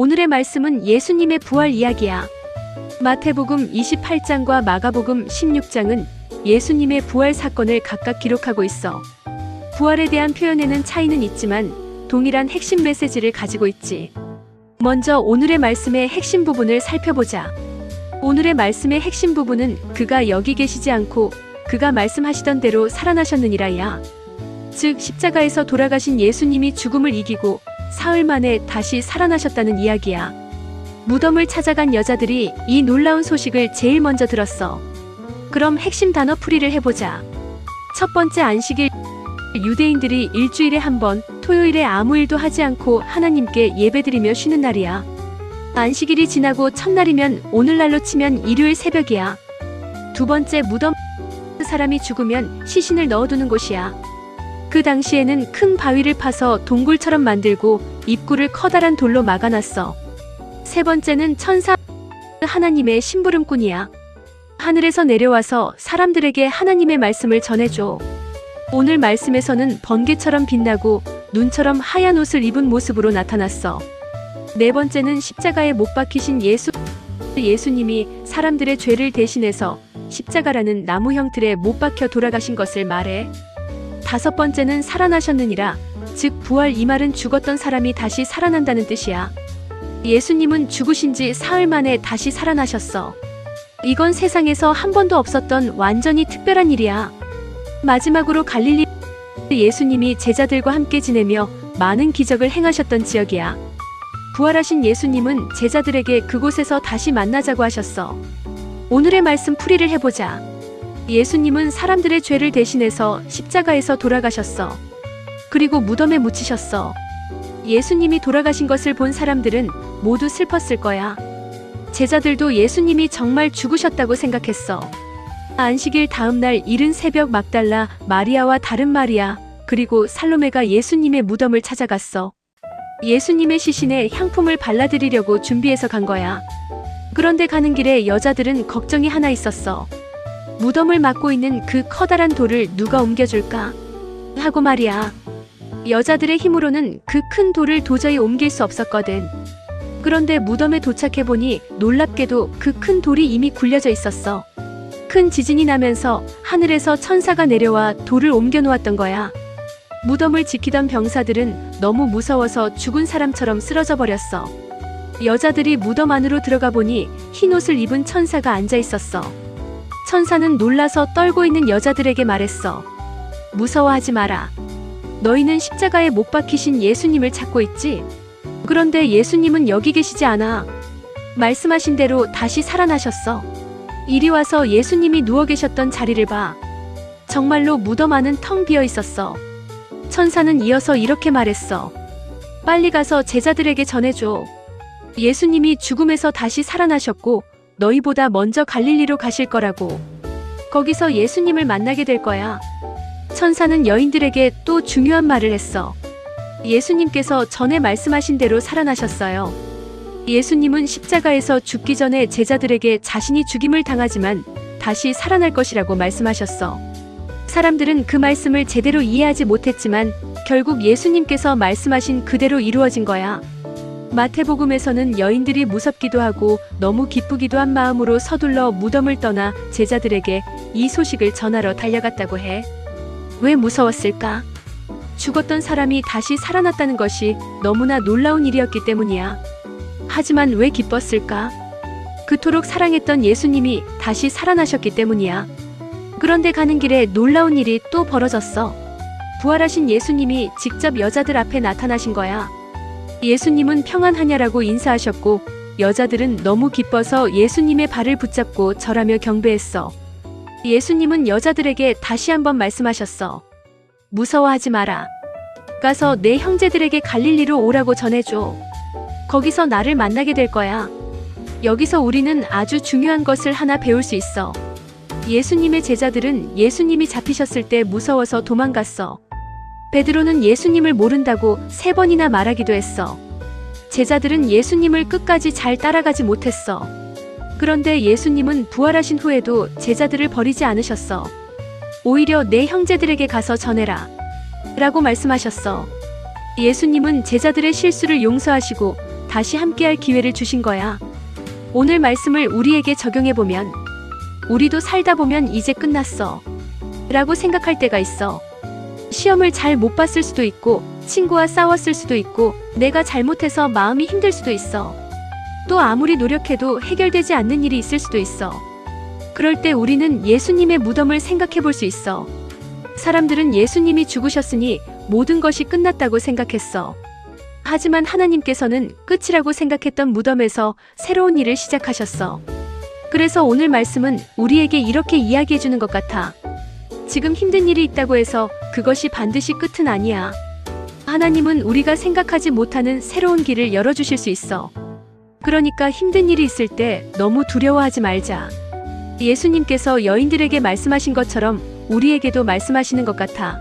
오늘의 말씀은 예수님의 부활 이야기야. 마태복음 28장과 마가복음 16장은 예수님의 부활 사건을 각각 기록하고 있어. 부활에 대한 표현에는 차이는 있지만 동일한 핵심 메시지를 가지고 있지. 먼저 오늘의 말씀의 핵심 부분을 살펴보자. 오늘의 말씀의 핵심 부분은 그가 여기 계시지 않고 그가 말씀하시던 대로 살아나셨느니라야. 즉 십자가에서 돌아가신 예수님이 죽음을 이기고 사흘 만에 다시 살아나셨다는 이야기야. 무덤을 찾아간 여자들이 이 놀라운 소식을 제일 먼저 들었어. 그럼 핵심 단어 풀이를 해보자. 첫 번째, 안식일. 유대인들이 일주일에 한 번, 토요일에 아무 일도 하지 않고 하나님께 예배드리며 쉬는 날이야. 안식일이 지나고 첫날이면 오늘날로 치면 일요일 새벽이야. 두 번째, 무덤. 사람이 죽으면 시신을 넣어두는 곳이야. 그 당시에는 큰 바위를 파서 동굴처럼 만들고 입구를 커다란 돌로 막아놨어. 세 번째는 천사. 하나님의 심부름꾼이야. 하늘에서 내려와서 사람들에게 하나님의 말씀을 전해줘. 오늘 말씀에서는 번개처럼 빛나고 눈처럼 하얀 옷을 입은 모습으로 나타났어. 네 번째는 십자가에 못 박히신 예수님이 사람들의 죄를 대신해서 십자가라는 나무 형틀에 못 박혀 돌아가신 것을 말해. 다섯 번째는 살아나셨느니라. 즉 부활, 이 말은 죽었던 사람이 다시 살아난다는 뜻이야. 예수님은 죽으신 지 사흘 만에 다시 살아나셨어. 이건 세상에서 한 번도 없었던 완전히 특별한 일이야. 마지막으로 갈릴리. 예수님이 제자들과 함께 지내며 많은 기적을 행하셨던 지역이야. 부활하신 예수님은 제자들에게 그곳에서 다시 만나자고 하셨어. 오늘의 말씀 풀이를 해보자. 예수님은 사람들의 죄를 대신해서 십자가에서 돌아가셨어. 그리고 무덤에 묻히셨어. 예수님이 돌아가신 것을 본 사람들은 모두 슬펐을 거야. 제자들도 예수님이 정말 죽으셨다고 생각했어. 안식일 다음 날 이른 새벽 막달라 마리아와 다른 마리아 그리고 살로메가 예수님의 무덤을 찾아갔어. 예수님의 시신에 향품을 발라드리려고 준비해서 간 거야. 그런데 가는 길에 여자들은 걱정이 하나 있었어. 무덤을 막고 있는 그 커다란 돌을 누가 옮겨줄까 하고 말이야. 여자들의 힘으로는 그 큰 돌을 도저히 옮길 수 없었거든. 그런데 무덤에 도착해보니 놀랍게도 그 큰 돌이 이미 굴려져 있었어. 큰 지진이 나면서 하늘에서 천사가 내려와 돌을 옮겨 놓았던 거야. 무덤을 지키던 병사들은 너무 무서워서 죽은 사람처럼 쓰러져 버렸어. 여자들이 무덤 안으로 들어가 보니 흰 옷을 입은 천사가 앉아 있었어. 천사는 놀라서 떨고 있는 여자들에게 말했어. 무서워하지 마라. 너희는 십자가에 못 박히신 예수님을 찾고 있지? 그런데 예수님은 여기 계시지 않아. 말씀하신 대로 다시 살아나셨어. 이리 와서 예수님이 누워 계셨던 자리를 봐. 정말로 무덤 안은 텅 비어 있었어. 천사는 이어서 이렇게 말했어. 빨리 가서 제자들에게 전해줘. 예수님이 죽음에서 다시 살아나셨고 너희보다 먼저 갈릴리로 가실 거라고. 거기서 예수님을 만나게 될 거야. 천사는 여인들에게 또 중요한 말을 했어. 예수님께서 전에 말씀하신 대로 살아나셨어요. 예수님은 십자가에서 죽기 전에 제자들에게 자신이 죽임을 당하지만 다시 살아날 것이라고 말씀하셨어. 사람들은 그 말씀을 제대로 이해하지 못했지만 결국 예수님께서 말씀하신 그대로 이루어진 거야. 마태복음에서는 여인들이 무섭기도 하고 너무 기쁘기도 한 마음으로 서둘러 무덤을 떠나 제자들에게 이 소식을 전하러 달려갔다고 해. 왜 무서웠을까? 죽었던 사람이 다시 살아났다는 것이 너무나 놀라운 일이었기 때문이야. 하지만 왜 기뻤을까? 그토록 사랑했던 예수님이 다시 살아나셨기 때문이야. 그런데 가는 길에 놀라운 일이 또 벌어졌어. 부활하신 예수님이 직접 여자들 앞에 나타나신 거야. 예수님은 평안하냐라고 인사하셨고 여자들은 너무 기뻐서 예수님의 발을 붙잡고 절하며 경배했어. 예수님은 여자들에게 다시 한번 말씀하셨어. 무서워하지 마라. 가서 내 형제들에게 갈릴리로 오라고 전해줘. 거기서 나를 만나게 될 거야. 여기서 우리는 아주 중요한 것을 하나 배울 수 있어. 예수님의 제자들은 예수님이 잡히셨을 때 무서워서 도망갔어. 베드로는 예수님을 모른다고 3번이나 말하기도 했어. 제자들은 예수님을 끝까지 잘 따라가지 못했어. 그런데 예수님은 부활하신 후에도 제자들을 버리지 않으셨어. 오히려 내 형제들에게 가서 전해라 라고 말씀하셨어. 예수님은 제자들의 실수를 용서하시고 다시 함께할 기회를 주신 거야. 오늘 말씀을 우리에게 적용해보면, 우리도 살다 보면 이제 끝났어 라고 생각할 때가 있어. 시험을 잘 못 봤을 수도 있고, 친구와 싸웠을 수도 있고, 내가 잘못해서 마음이 힘들 수도 있어. 또 아무리 노력해도 해결되지 않는 일이 있을 수도 있어. 그럴 때 우리는 예수님의 무덤을 생각해 볼 수 있어. 사람들은 예수님이 죽으셨으니 모든 것이 끝났다고 생각했어. 하지만 하나님께서는 끝이라고 생각했던 무덤에서 새로운 일을 시작하셨어. 그래서 오늘 말씀은 우리에게 이렇게 이야기해 주는 것 같아. 지금 힘든 일이 있다고 해서 그것이 반드시 끝은 아니야. 하나님은 우리가 생각하지 못하는 새로운 길을 열어주실 수 있어. 그러니까 힘든 일이 있을 때 너무 두려워하지 말자. 예수님께서 여인들에게 말씀하신 것처럼 우리에게도 말씀하시는 것 같아.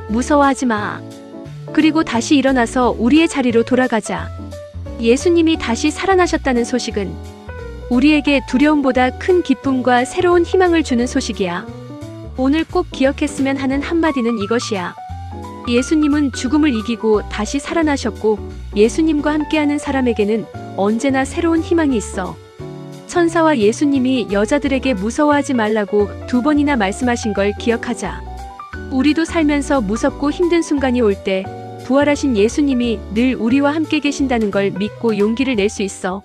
무서워하지 마. 그리고 다시 일어나서 우리의 자리로 돌아가자. 예수님이 다시 살아나셨다는 소식은 우리에게 두려움보다 큰 기쁨과 새로운 희망을 주는 소식이야. 오늘 꼭 기억했으면 하는 한마디는 이것이야. 예수님은 죽음을 이기고 다시 살아나셨고, 예수님과 함께하는 사람에게는 언제나 새로운 희망이 있어. 천사와 예수님이 여자들에게 무서워하지 말라고 2번이나 말씀하신 걸 기억하자. 우리도 살면서 무섭고 힘든 순간이 올 때 부활하신 예수님이 늘 우리와 함께 계신다는 걸 믿고 용기를 낼 수 있어.